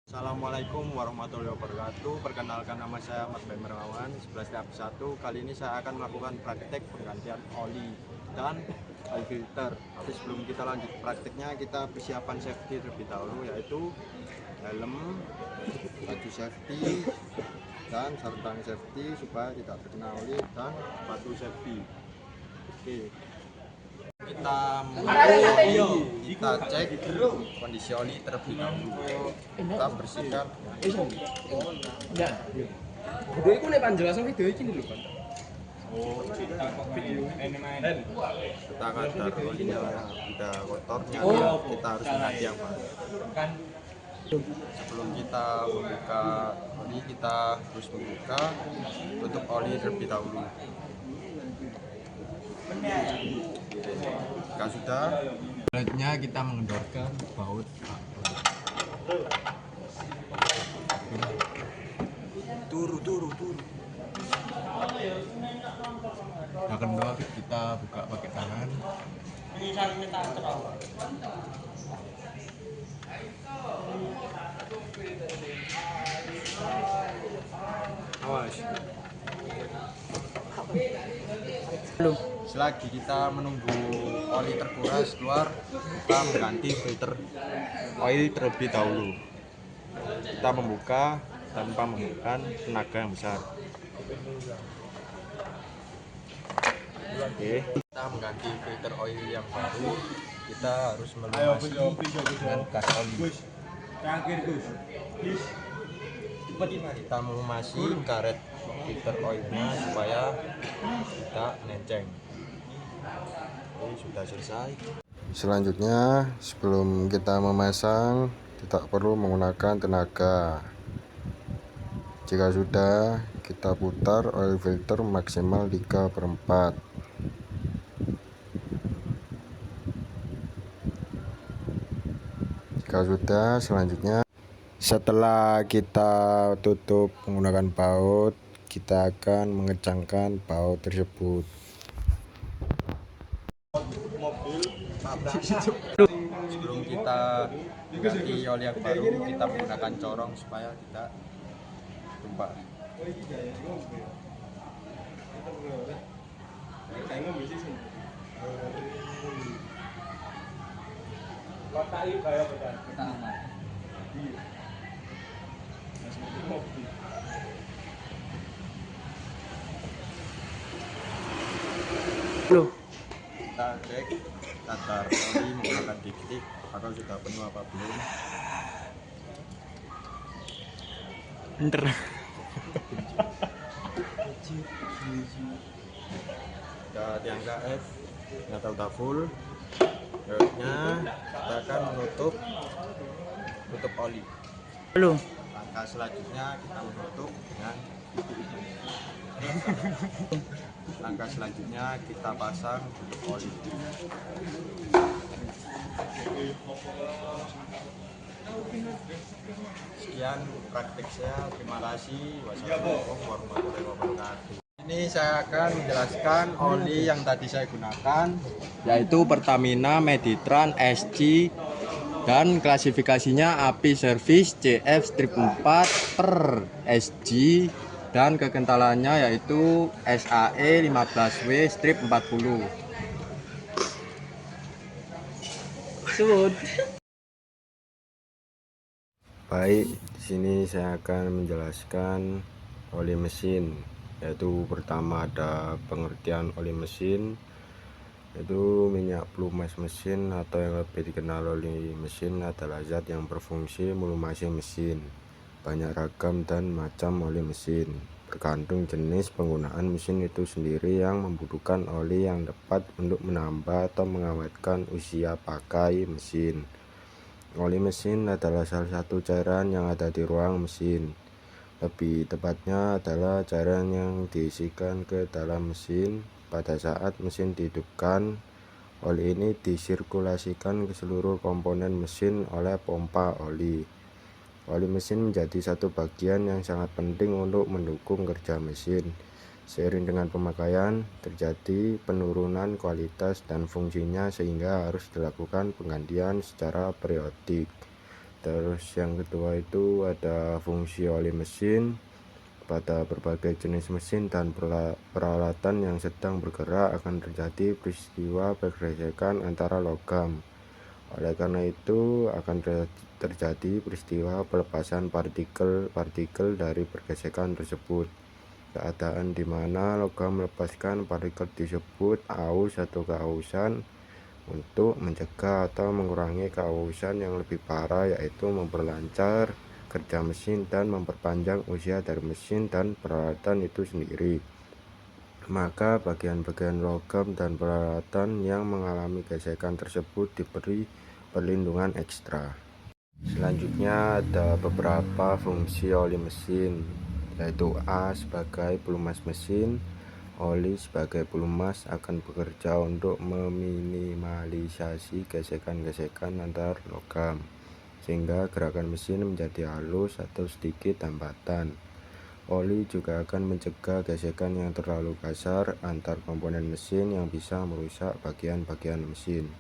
Assalamualaikum warahmatullahi wabarakatuh. Perkenalkan, nama saya Ahmad Bemerawan 11 tahap 1. Kali ini saya akan melakukan praktek penggantian oli dan oil filter. Tapi sebelum kita lanjut prakteknya, kita persiapan safety terlebih dahulu, yaitu helm, baju safety, dan sarung safety supaya tidak terkena oli, dan sepatu safety. Oke, kita kita cek kondisi oli terlebih dahulu. Kita bersihkan. Ya. Video iku nek penjelasan video iki lho, Pak. Kita kadar olinya udah kotornya, kita harus mengganti yang baru. Sebelum kita membuka oli, kita harus membuka tutup oli terlebih dahulu. Jika sudah, selanjutnya kita mengendorkan baut turu. Nah, kendor kita buka pakai tangan. Awas. Selagi kita menunggu oli terkuras keluar, kita mengganti filter oil terlebih dahulu. Kita membuka tanpa menggunakan tenaga yang besar. Oke, kita mengganti filter oil yang baru. Kita harus melumasi dengan gas oli. Kita melumasi karet filter oilnya supaya tidak nenceng. Oke, sudah selesai. Selanjutnya, sebelum kita memasang, tidak perlu menggunakan tenaga. Jika sudah, kita putar oil filter maksimal 3/4. Jika sudah, selanjutnya setelah kita tutup menggunakan baut, kita akan mengencangkan baut tersebut. Sebelum kita ganti oli yang baru, kita menggunakan corong supaya tidak tumpah. Kita cek kadar oli menggunakan dik-dik apakah sudah penuh apa belum. Enter. Kita diangka F, ternyata udah full. Selanjutnya kita akan menutup oli. Langkah selanjutnya kita menutup dengan langkah selanjutnya kita pasang tutup oli. Sekian praktik saya, terima kasih. Wassalamualaikum warahmatullahi wabarakatuh. Ini saya akan menjelaskan oli yang tadi saya gunakan, yaitu Pertamina Meditran SG, dan klasifikasinya API Service CF strip 4 per SG, dan kekentalannya yaitu SAE 15W strip 40. Baik, di sini saya akan menjelaskan oli mesin, yaitu pertama ada pengertian oli mesin, yaitu minyak pelumas mesin atau yang lebih dikenal oli mesin adalah zat yang berfungsi melumasi mesin. Banyak ragam dan macam oli mesin, tergantung jenis penggunaan mesin itu sendiri yang membutuhkan oli yang tepat untuk menambah atau mengawetkan usia pakai mesin. Oli mesin adalah salah satu cairan yang ada di ruang mesin. Lebih tepatnya adalah cairan yang diisikan ke dalam mesin pada saat mesin dihidupkan. Oli ini disirkulasikan ke seluruh komponen mesin oleh pompa oli. Oli mesin menjadi satu bagian yang sangat penting untuk mendukung kerja mesin. Seiring dengan pemakaian, terjadi penurunan kualitas dan fungsinya sehingga harus dilakukan penggantian secara periodik. Terus yang kedua itu ada fungsi oli mesin. Pada berbagai jenis mesin dan peralatan yang sedang bergerak akan terjadi peristiwa pergesekan antara logam. Oleh karena itu akan terjadi peristiwa pelepasan partikel-partikel dari pergesekan tersebut. Keadaan di mana logam melepaskan partikel disebut aus atau keausan. Untuk mencegah atau mengurangi keausan yang lebih parah, yaitu memperlancar kerja mesin dan memperpanjang usia dari mesin dan peralatan itu sendiri, maka bagian-bagian logam dan peralatan yang mengalami gesekan tersebut diberi perlindungan ekstra. Selanjutnya ada beberapa fungsi oli mesin, yaitu A sebagai pelumas mesin. Oli sebagai pelumas akan bekerja untuk meminimalisasi gesekan-gesekan antar logam, sehingga gerakan mesin menjadi halus atau sedikit hambatan. Oli juga akan mencegah gesekan yang terlalu kasar antar komponen mesin yang bisa merusak bagian-bagian mesin.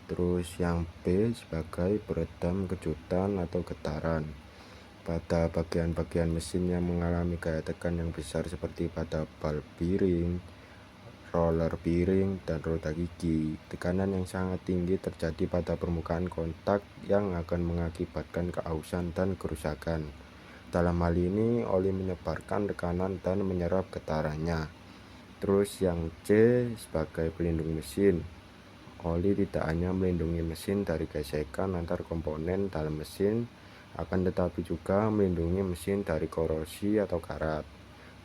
Terus yang B sebagai peredam kejutan atau getaran. Pada bagian-bagian mesin yang mengalami gaya tekan yang besar seperti pada bal piring, roller piring, dan roda gigi, tekanan yang sangat tinggi terjadi pada permukaan kontak yang akan mengakibatkan keausan dan kerusakan. Dalam hal ini, oli menyebarkan tekanan dan menyerap getarannya. Terus yang C sebagai pelindung mesin. Oli tidak hanya melindungi mesin dari gesekan antar komponen dalam mesin, akan tetapi juga melindungi mesin dari korosi atau karat.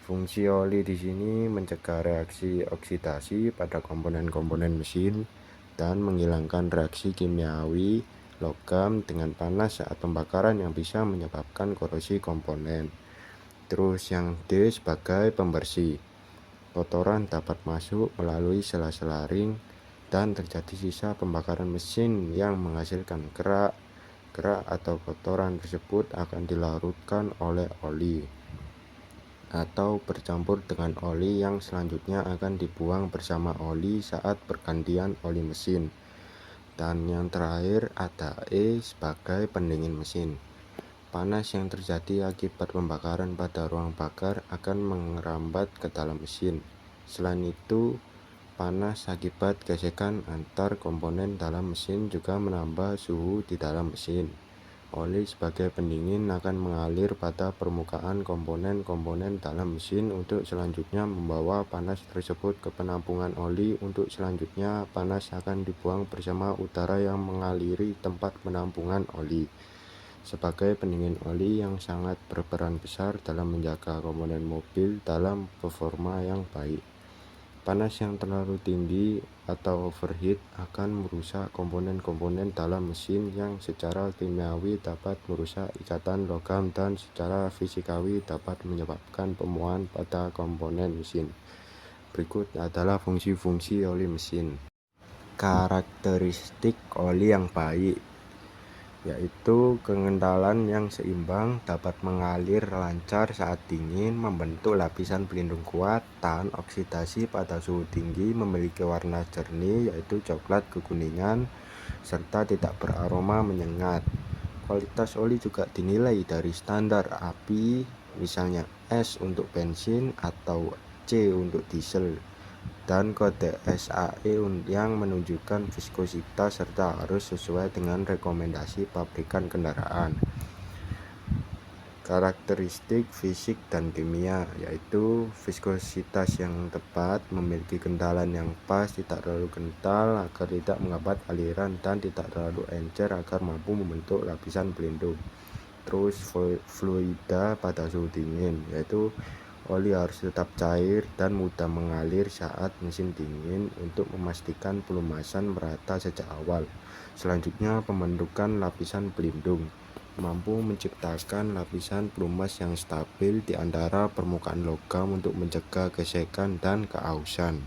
Fungsi oli di sini mencegah reaksi oksidasi pada komponen-komponen mesin dan menghilangkan reaksi kimiawi logam dengan panas saat pembakaran yang bisa menyebabkan korosi komponen. Terus yang D sebagai pembersih. Kotoran dapat masuk melalui sela-sela ring dan terjadi sisa pembakaran mesin yang menghasilkan kerak. Kerak atau kotoran tersebut akan dilarutkan oleh oli atau bercampur dengan oli yang selanjutnya akan dibuang bersama oli saat pergantian oli mesin. Dan yang terakhir ada E sebagai pendingin mesin. Panas yang terjadi akibat pembakaran pada ruang bakar akan merambat ke dalam mesin. Selain itu, panas akibat gesekan antar komponen dalam mesin juga menambah suhu di dalam mesin. Oli sebagai pendingin akan mengalir pada permukaan komponen-komponen dalam mesin untuk selanjutnya membawa panas tersebut ke penampungan oli. Untuk selanjutnya, panas akan dibuang bersama udara yang mengaliri tempat penampungan oli. Sebagai pendingin oli yang sangat berperan besar dalam menjaga komponen mobil dalam performa yang baik. Panas yang terlalu tinggi atau overheat akan merusak komponen-komponen dalam mesin yang secara kimiawi dapat merusak ikatan logam dan secara fisikawi dapat menyebabkan pemuaan pada komponen mesin. Berikut adalah fungsi-fungsi oli mesin. Karakteristik oli yang baik, yaitu kengentalan yang seimbang, dapat mengalir lancar saat dingin, membentuk lapisan pelindung kuat, tahan oksidasi pada suhu tinggi, memiliki warna jernih yaitu coklat kekuningan, serta tidak beraroma menyengat. Kualitas oli juga dinilai dari standar API, misalnya S untuk bensin atau C untuk diesel, dan kode SAE yang menunjukkan viskositas serta harus sesuai dengan rekomendasi pabrikan kendaraan. Karakteristik fisik dan kimia, yaitu viskositas yang tepat, memiliki kentalan yang pas, tidak terlalu kental agar tidak menghambat aliran, dan tidak terlalu encer agar mampu membentuk lapisan pelindung. Terus fluida pada suhu dingin, yaitu oli harus tetap cair dan mudah mengalir saat mesin dingin untuk memastikan pelumasan merata sejak awal. Selanjutnya, pembentukan lapisan pelindung, mampu menciptakan lapisan pelumas yang stabil di antara permukaan logam untuk mencegah gesekan dan keausan.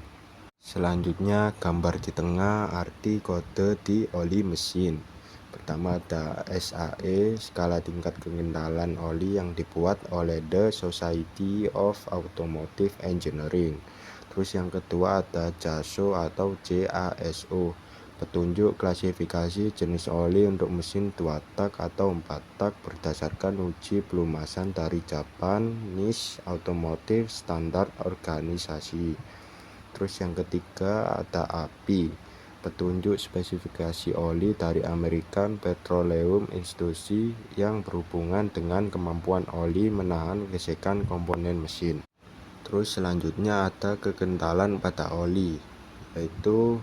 Selanjutnya, gambar di tengah arti kode di oli mesin. Pertama ada SAE, skala tingkat kekentalan oli yang dibuat oleh The Society of Automotive Engineering. Terus yang kedua ada JASO atau JASO, Petunjuk klasifikasi jenis oli untuk mesin 2 tak atau 4 tak berdasarkan uji pelumasan dari Japanese Automotive Standard Organisasi. Terus yang ketiga ada API, petunjuk spesifikasi oli dari American Petroleum Institute yang berhubungan dengan kemampuan oli menahan gesekan komponen mesin. Terus selanjutnya ada kekentalan pada oli, yaitu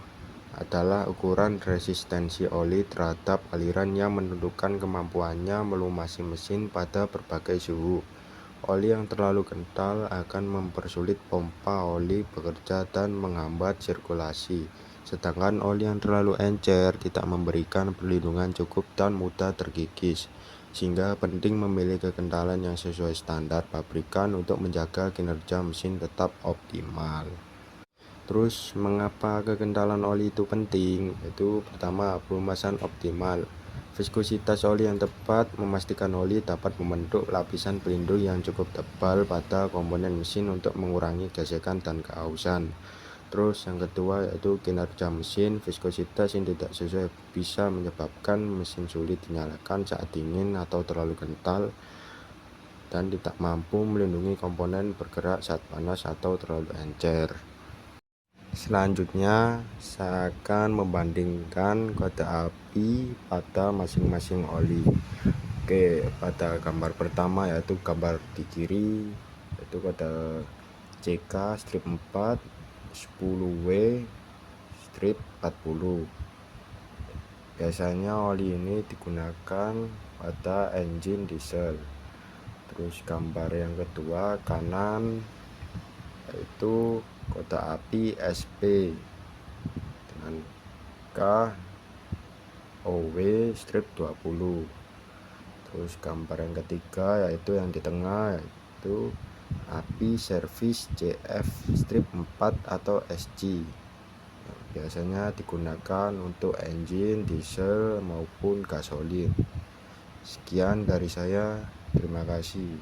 adalah ukuran resistensi oli terhadap aliran yang menentukan kemampuannya melumasi mesin pada berbagai suhu. Oli yang terlalu kental akan mempersulit pompa oli bekerja dan menghambat sirkulasi, sedangkan oli yang terlalu encer tidak memberikan perlindungan cukup dan mudah terkikis, sehingga penting memilih kekentalan yang sesuai standar pabrikan untuk menjaga kinerja mesin tetap optimal. Terus mengapa kekentalan oli itu penting? Itu pertama, pelumasan optimal. Viskositas oli yang tepat memastikan oli dapat membentuk lapisan pelindung yang cukup tebal pada komponen mesin untuk mengurangi gesekan dan kehausan. Terus yang kedua yaitu kinerja mesin. Viskositas yang tidak sesuai bisa menyebabkan mesin sulit dinyalakan saat dingin atau terlalu kental dan tidak mampu melindungi komponen bergerak saat panas atau terlalu encer. Selanjutnya, saya akan membandingkan kode API pada masing-masing oli. Oke, pada gambar pertama yaitu gambar di kiri, yaitu kode CK strip 4 10W strip 40. Biasanya oli ini digunakan pada engine diesel. Terus gambar yang kedua kanan yaitu kode API SP dengan KOW strip 20. Terus gambar yang ketiga yaitu yang di tengah yaitu API service CF strip 4 atau SG. Biasanya digunakan untuk engine diesel maupun gasolin. Sekian dari saya, terima kasih.